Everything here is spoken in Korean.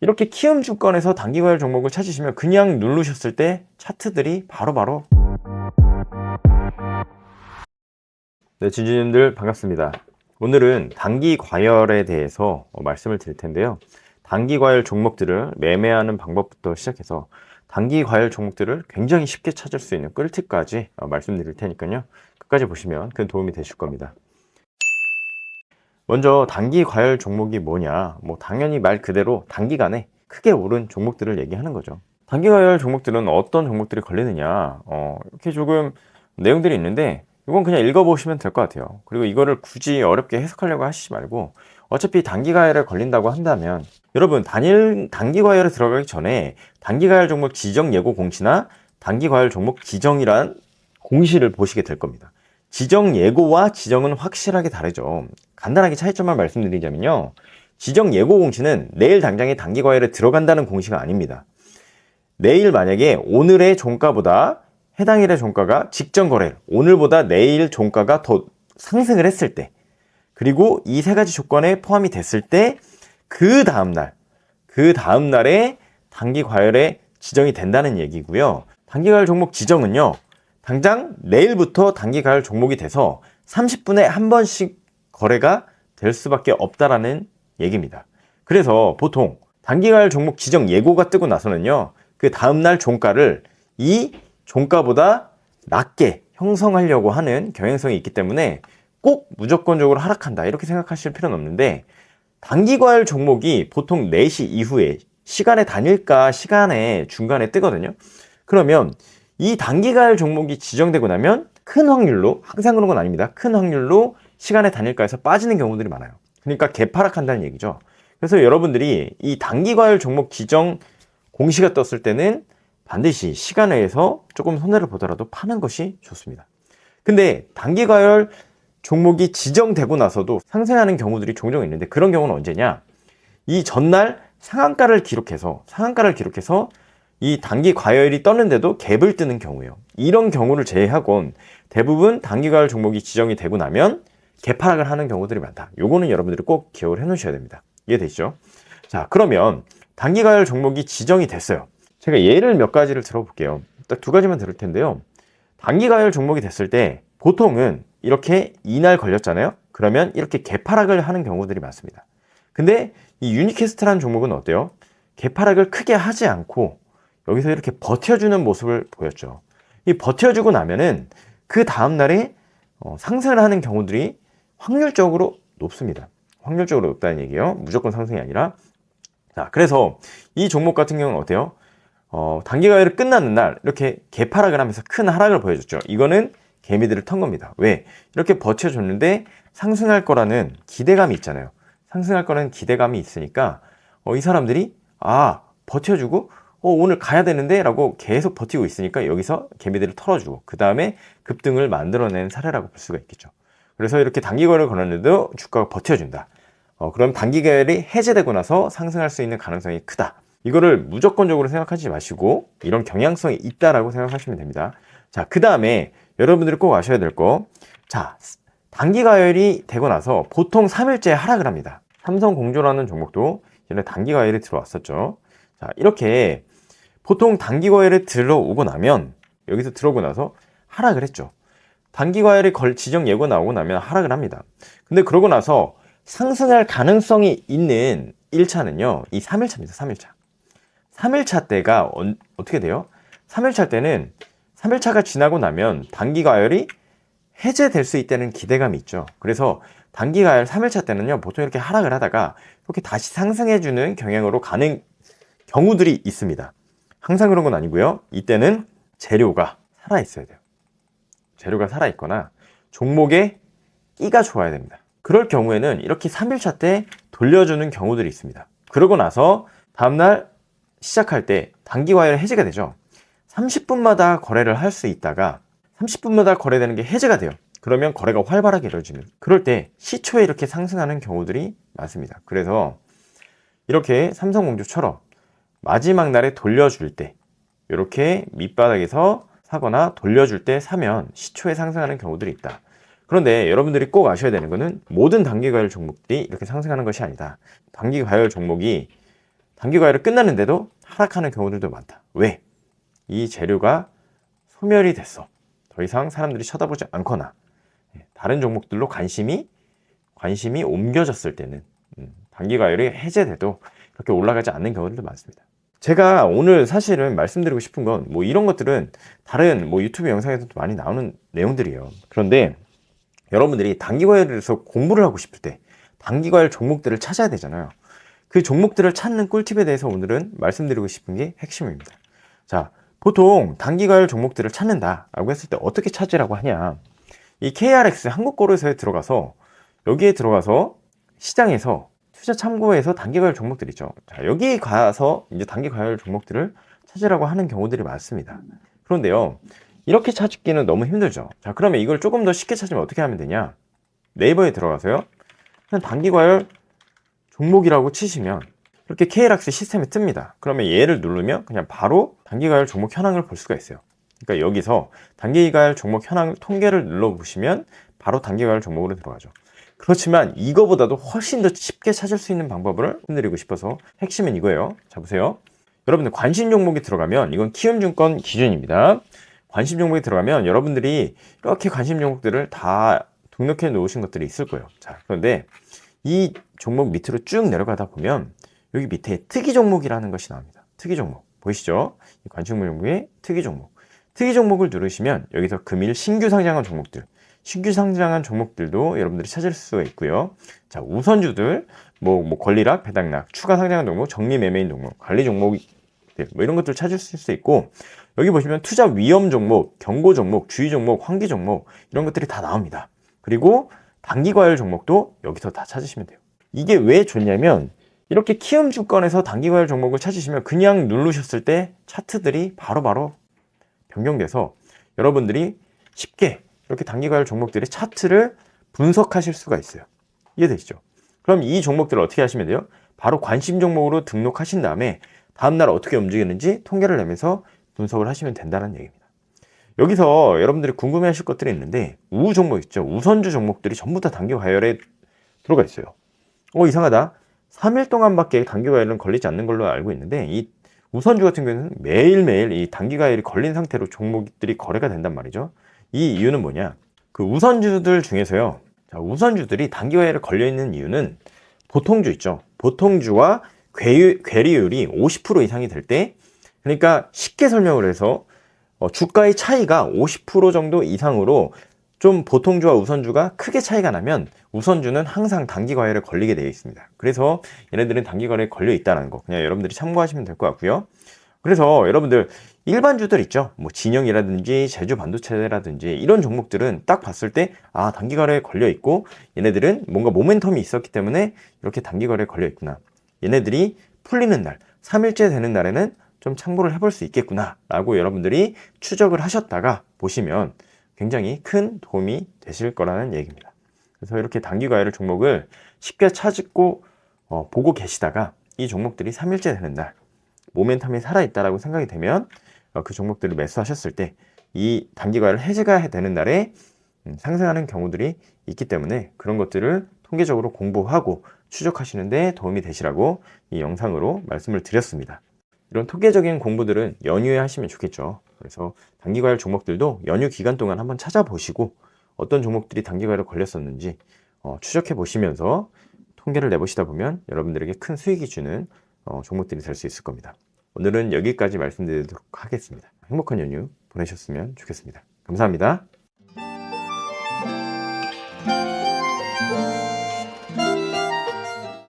이렇게 키움증권에서 단기과열 종목을 찾으시면 그냥 누르셨을 때 차트들이 바로바로 네, 진주님들 반갑습니다. 오늘은 단기과열에 대해서 말씀을 드릴 텐데요. 단기과열 종목들을 매매하는 방법부터 시작해서 단기과열 종목들을 굉장히 쉽게 찾을 수 있는 꿀팁까지 말씀드릴 테니까요. 끝까지 보시면 큰 도움이 되실 겁니다. 먼저 단기과열 종목이 뭐냐, 당연히 말 그대로 단기간에 크게 오른 종목들을 얘기하는 거죠. 단기과열 종목들은 어떤 종목들이 걸리느냐, 이렇게 조금 내용들이 있는데 이건 그냥 읽어보시면 될 것 같아요. 그리고 이거를 굳이 어렵게 해석하려고 하시지 말고, 어차피 단기과열에 걸린다고 한다면 여러분 단기과열에 들어가기 전에 단기과열 종목 지정 예고 공시나 단기과열 종목 지정이란 공시를 보시게 될 겁니다. 지정 예고와 지정은 확실하게 다르죠. 간단하게 차이점만 말씀드리자면요, 지정 예고 공시는 내일 당장에 단기과열에 들어간다는 공시가 아닙니다. 내일 만약에 오늘의 종가보다 해당 일의 종가가 직전 거래, 오늘보다 내일 종가가 더 상승을 했을 때, 그리고 이 세 가지 조건에 포함이 됐을 때 그 다음날에 단기 과열에 지정이 된다는 얘기고요. 단기 과열 종목 지정은요, 당장 내일부터 단기 과열 종목이 돼서 30분에 한 번씩 거래가 될 수밖에 없다라는 얘기입니다. 그래서 보통 단기 과열 종목 지정 예고가 뜨고 나서는요, 그 다음날 종가를 이 종가보다 낮게 형성하려고 하는 경향성이 있기 때문에 꼭 무조건적으로 하락한다 이렇게 생각하실 필요는 없는데, 단기과열 종목이 보통 4시 이후에 시간의 단일가 시간에 중간에 뜨거든요. 그러면 이 단기과열 종목이 지정되고 나면 큰 확률로, 항상 그런 건 아닙니다, 큰 확률로 시간의 단일가에서 빠지는 경우들이 많아요. 그러니까 개파락한다는 얘기죠. 그래서 여러분들이 이 단기과열 종목 지정 공시가 떴을 때는 반드시 시간외에서 조금 손해를 보더라도 파는 것이 좋습니다. 근데 단기과열 종목이 지정되고 나서도 상승하는 경우들이 종종 있는데, 그런 경우는 언제냐? 이 전날 상한가를 기록해서 이 단기과열이 떴는데도 갭을 뜨는 경우예요. 이런 경우를 제외하곤 대부분 단기과열 종목이 지정이 되고 나면 개파락을 하는 경우들이 많다. 요거는 여러분들이 꼭 기억을 해 놓으셔야 됩니다. 이해되시죠? 자, 그러면 단기과열 종목이 지정이 됐어요. 제가 예를 몇 가지를 들어볼게요. 딱 2가지만 들을 텐데요. 단기과열 종목이 됐을 때 보통은 이렇게 이날 걸렸잖아요. 그러면 이렇게 개파락을 하는 경우들이 많습니다. 근데 이 유니캐스트라는 종목은 어때요? 개파락을 크게 하지 않고 여기서 이렇게 버텨주는 모습을 보였죠. 이 버텨주고 나면은 그 다음날에 상승을 하는 경우들이 확률적으로 높습니다. 확률적으로 높다는 얘기예요. 무조건 상승이 아니라. 자, 그래서 이 종목 같은 경우는 어때요? 단기과열이 끝나는 날 이렇게 개파락을 하면서 큰 하락을 보여줬죠. 이거는 개미들을 턴 겁니다. 왜? 이렇게 버텨줬는데 상승할 거라는 기대감이 있잖아요. 상승할 거라는 기대감이 있으니까 이 사람들이 버텨주고 오늘 가야 되는데 라고 계속 버티고 있으니까 여기서 개미들을 털어주고 그 다음에 급등을 만들어낸 사례라고 볼 수가 있겠죠. 그래서 이렇게 단기과열을 걸었는데도 주가가 버텨준다. 그럼 단기과열이 해제되고 나서 상승할 수 있는 가능성이 크다. 이거를 무조건적으로 생각하지 마시고 이런 경향성이 있다라고 생각하시면 됩니다. 자, 그 다음에 여러분들이 꼭 아셔야 될 거. 자, 단기과열이 되고 나서 보통 3일째 하락을 합니다. 삼성공조라는 종목도 예전에 단기과열이 들어왔었죠. 자, 이렇게 보통 단기과열에 들어오고 나면, 여기서 들어오고 나서 하락을 했죠. 단기과열이 지정 예고 나오고 나면 하락을 합니다. 근데 그러고 나서 상승할 가능성이 있는 1차는요, 이 3일차입니다. 3일차. 3일차 때가 어떻게 돼요? 3일차 때는 3일차가 지나고 나면 단기과열이 해제될 수 있다는 기대감이 있죠. 그래서 단기과열 3일차 때는요, 보통 이렇게 하락을 하다가 이렇게 다시 상승해주는 경향으로 가는 경우들이 있습니다. 항상 그런 건 아니고요. 이때는 재료가 살아있어야 돼요. 재료가 살아있거나 종목에 끼가 좋아야 됩니다. 그럴 경우에는 이렇게 3일차 때 돌려주는 경우들이 있습니다. 그러고 나서 다음날 시작할 때 단기과열 해제가 되죠. 30분마다 거래를 할 수 있다가 30분마다 거래되는 게 해제가 돼요. 그러면 거래가 활발하게 이루어지는, 그럴 때 시초에 이렇게 상승하는 경우들이 많습니다. 그래서 이렇게 삼성공조처럼 마지막 날에 돌려줄 때 이렇게 밑바닥에서 사거나 돌려줄 때 사면 시초에 상승하는 경우들이 있다. 그런데 여러분들이 꼭 아셔야 되는 거는 모든 단기과열 종목들이 이렇게 상승하는 것이 아니다. 단기과열 종목이 단기 과열이 끝났는데도 하락하는 경우들도 많다. 왜? 이 재료가 소멸이 됐어. 더 이상 사람들이 쳐다보지 않거나 다른 종목들로 관심이 옮겨졌을 때는 단기 과열이 해제돼도 그렇게 올라가지 않는 경우들도 많습니다. 제가 오늘 사실은 말씀드리고 싶은 건 뭐 이런 것들은 다른 뭐 유튜브 영상에서도 많이 나오는 내용들이에요. 그런데 여러분들이 단기 과열에서 공부를 하고 싶을 때 단기 과열 종목들을 찾아야 되잖아요. 그 종목들을 찾는 꿀팁에 대해서 오늘은 말씀드리고 싶은 게 핵심입니다. 자, 보통 단기 과열 종목들을 찾는다라고 했을 때 어떻게 찾으라고 하냐? 이 KRX 한국거래소에 들어가서 여기에 들어가서 시장에서 투자 참고에서 단기 과열 종목들 있죠. 자, 여기 가서 이제 단기 과열 종목들을 찾으라고 하는 경우들이 많습니다. 그런데요, 이렇게 찾기는 너무 힘들죠. 자, 그러면 이걸 조금 더 쉽게 찾으면 어떻게 하면 되냐? 네이버에 들어가서요, 그냥 단기 과열 종목이라고 치시면 이렇게 KRX 시스템이 뜹니다. 그러면 얘를 누르면 그냥 바로 단기 과열 종목 현황을 볼 수가 있어요. 그러니까 여기서 단기 과열 종목 현황 통계를 눌러보시면 바로 단기 과열 종목으로 들어가죠. 그렇지만 이거보다도 훨씬 더 쉽게 찾을 수 있는 방법을 말씀드리고 싶어서 핵심은 이거예요. 자, 보세요. 여러분들 관심 종목이 들어가면 이건 키움증권 기준입니다. 관심 종목이 들어가면 여러분들이 이렇게 관심 종목들을 다 등록해 놓으신 것들이 있을 거예요. 자, 그런데 이 종목 밑으로 쭉 내려가다 보면 여기 밑에 특이 종목이라는 것이 나옵니다. 특이 종목 보이시죠? 이 관심 종목의 특이 종목. 특이 종목을 누르시면 여기서 금일 신규 상장한 종목들, 신규 상장한 종목들도 여러분들이 찾을 수가 있고요. 자, 우선주들, 뭐 권리락, 배당락, 추가 상장한 종목, 정리 매매인 종목, 관리 종목, 뭐 이런 것들 찾을 수 있고, 여기 보시면 투자 위험 종목, 경고 종목, 주의 종목, 환기 종목 이런 것들이 다 나옵니다. 그리고 단기 과열 종목도 여기서 다 찾으시면 돼요. 이게 왜 좋냐면 이렇게 키움증권에서 단기 과열 종목을 찾으시면 그냥 누르셨을 때 차트들이 바로바로 변경돼서 여러분들이 쉽게 이렇게 단기 과열 종목들의 차트를 분석하실 수가 있어요. 이해되시죠? 그럼 이 종목들을 어떻게 하시면 돼요? 바로 관심 종목으로 등록하신 다음에 다음날 어떻게 움직이는지 통계를 내면서 분석을 하시면 된다는 얘기입니다. 여기서 여러분들이 궁금해하실 것들이 있는데 우 종목 있죠? 우선주 종목들이 전부 다 단기 과열에 들어가 있어요. 이상하다. 3일 동안밖에 단기 과열은 걸리지 않는 걸로 알고 있는데 이 우선주 같은 경우는 매일매일 이 단기 과열이 걸린 상태로 종목들이 거래가 된단 말이죠. 이 이유는 뭐냐? 그 우선주들 중에서요. 자, 우선주들이 단기 과열에 걸려 있는 이유는 보통주 있죠. 보통주와 괴리율이 50% 이상이 될 때, 그러니까 쉽게 설명을 해서 주가의 차이가 50% 정도 이상으로 좀 보통주와 우선주가 크게 차이가 나면 우선주는 항상 단기 과열에 걸리게 되어 있습니다. 그래서 얘네들은 단기 과열에 걸려 있다는 거 그냥 여러분들이 참고하시면 될 것 같고요. 그래서 여러분들 일반주들 있죠. 뭐 진영이라든지 제주 반도체라든지 이런 종목들은 딱 봤을 때 단기 과열에 걸려 있고 얘네들은 뭔가 모멘텀이 있었기 때문에 이렇게 단기 과열에 걸려 있구나. 얘네들이 풀리는 날, 3일째 되는 날에는 좀 참고를 해볼 수 있겠구나 라고 여러분들이 추적을 하셨다가 보시면 굉장히 큰 도움이 되실 거라는 얘기입니다. 그래서 이렇게 단기 과열 종목을 쉽게 찾고 보고 계시다가 이 종목들이 3일째 되는 날 모멘텀이 살아있다라고 생각이 되면 그 종목들을 매수하셨을 때 이 단기 과열 해제가 되는 날에 상승하는 경우들이 있기 때문에 그런 것들을 통계적으로 공부하고 추적하시는데 도움이 되시라고 이 영상으로 말씀을 드렸습니다. 이런 통계적인 공부들은 연휴에 하시면 좋겠죠. 그래서 단기 과열 종목들도 연휴 기간 동안 한번 찾아보시고 어떤 종목들이 단기 과열에 걸렸었는지 추적해 보시면서 통계를 내보시다 보면 여러분들에게 큰 수익이 주는 종목들이 될 수 있을 겁니다. 오늘은 여기까지 말씀드리도록 하겠습니다. 행복한 연휴 보내셨으면 좋겠습니다. 감사합니다.